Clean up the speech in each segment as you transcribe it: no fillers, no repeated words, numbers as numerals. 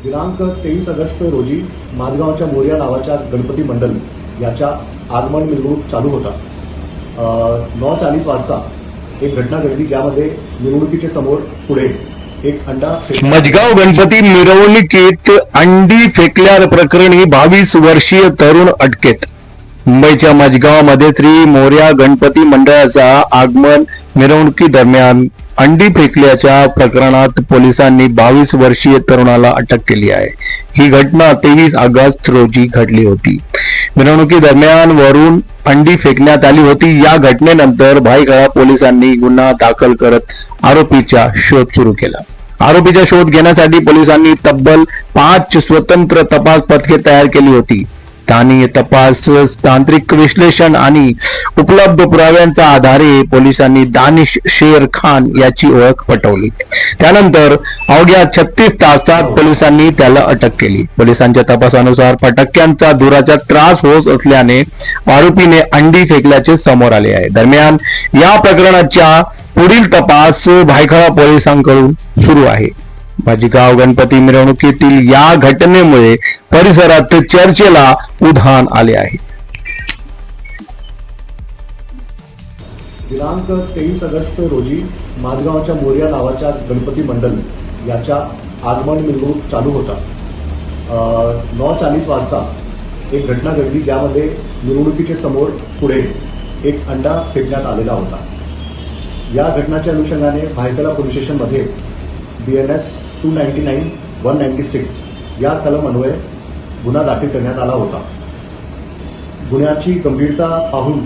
दिनांक 23 ऑगस्ट रोजी माझगावच्या मोरया नावाच्या गणपती मंडल याच्या आगमन मिरवणूक चालू होता. 9:40 वाजता एक घटना घडली, ज्यामध्ये मिरवणुकीच्या समोर पुढे एक अंडा मजगाव गणपती मिरवणुकीत अंडी फेकल्या प्रकरणी 22 वर्षीय तरुण अटकेत. मुंबईच्या मजगावमध्ये श्री मोरया गणपती मंडळाचा आगमन मिरवणुकी दरम्यान अंडी फेकल्याच्या प्रकरणात पोलिसांनी 22 वर्षीय तरुणाला अटक केली आहे. ही घटना 23 ऑगस्ट रोजी घडली होती. मिरवणुकी दरम्यान वरून अंडी फेकण्यात आली होती. या घटनेनंतर भायखळा पोलिसांनी गुन्हा दाखल करत आरोपीचा शोध सुरू केला. आरोपीचा शोध घेण्यासाठी पोलिसांनी तब्बल 5 स्वतंत्र तपास पथके तयार केली होती. स्थानिक तपास, तांत्रिक विश्लेषण आणि उपलब्ध पुराव्यांच्या आधारे पोलिसांनी दानिश शेर खान याची ओळख पटवली. त्यानंतर अवघ्या 36 तासात पोलिसांनी त्याला अटक केली. पोलिसांच्या तपासानुसार फटाक्यांचा धुराचा त्रास होत असल्याने आरोपीने अंडी फेकल्याचे समोर आले आहे. दरम्यान या प्रकरणाचा पुढील तपास भायखळा पोलिसांकडून सुरू आहे. मजगाव गणपती मिरवणुकीतील या घटनेमुळे परिसरात चर्चेला उधाण आले आहे. दिनांक 23 ऑगस्ट रोजी माझगावच्या मोरया नावाच्या गणपती मंडल याच्या आगमन मिरवणूक चालू होता. 9:40 वाजता एक घटना घडली, ज्यामध्ये मिरवणुकीच्या समोर पुढे एक अंडा फेकण्यात आलेला होता. या घटनाच्या अनुषंगाने भायखळा पोलीस स्टेशनमध्ये BNS 299-196 या कलम अन्वये गुन्हा दाखल करण्यात आला होता. गुन्ह्याची गंभीरता पाहून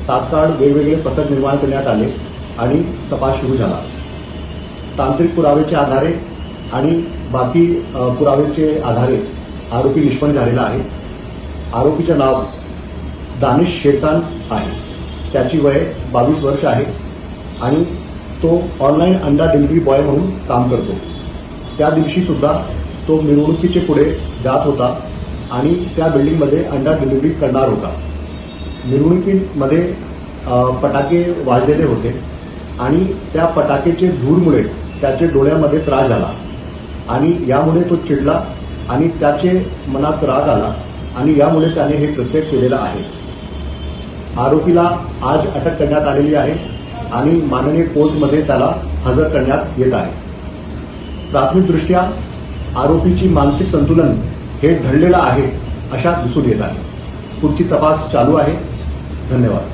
तात्काळ वेगवेगळे पथक निर्माण करण्यात आले आणि तपास सुरू झाला. तांत्रिक पुराव्याच्या आधारे आणि बाकी पुराव्याचे आधारे आरोपी निष्पन्न झालेला आहे. आरोपीचे नाव दानिश शेरखान आहे. त्याची वय 22 वर्ष आहे आणि तो ऑनलाईन अंडा डिलिव्हरी बॉय म्हणून काम करतो. त्या दिवशी सुद्धा तो मिरवणुकीचे पुढे जात होता आणि त्या बिल्डिंगमध्ये अंडा डिलिव्हरी करणार होता. मिरवणुकीमध्ये पटाके वाजलेले होते आणि त्या पटाकेचे धूरमुळे त्याचे डोळ्यामध्ये त्रास झाला आणि यामुळे तो चिडला आणि त्याचे मनात राग आला आणि यामुळे त्याने हे कृत्य केलेलं आहे. आरोपीला आज अटक करण्यात आलेली आहे आणि माननीय कोर्टमध्ये त्याला हजर करण्यात येत आहे. प्राथमिकदृष्ट्या आरोपीची मानसिक संतुलन हे ढळलेलं आहे अशा दिसून येत आहे. पुढची तपास चालू आहे. धन्यवाद.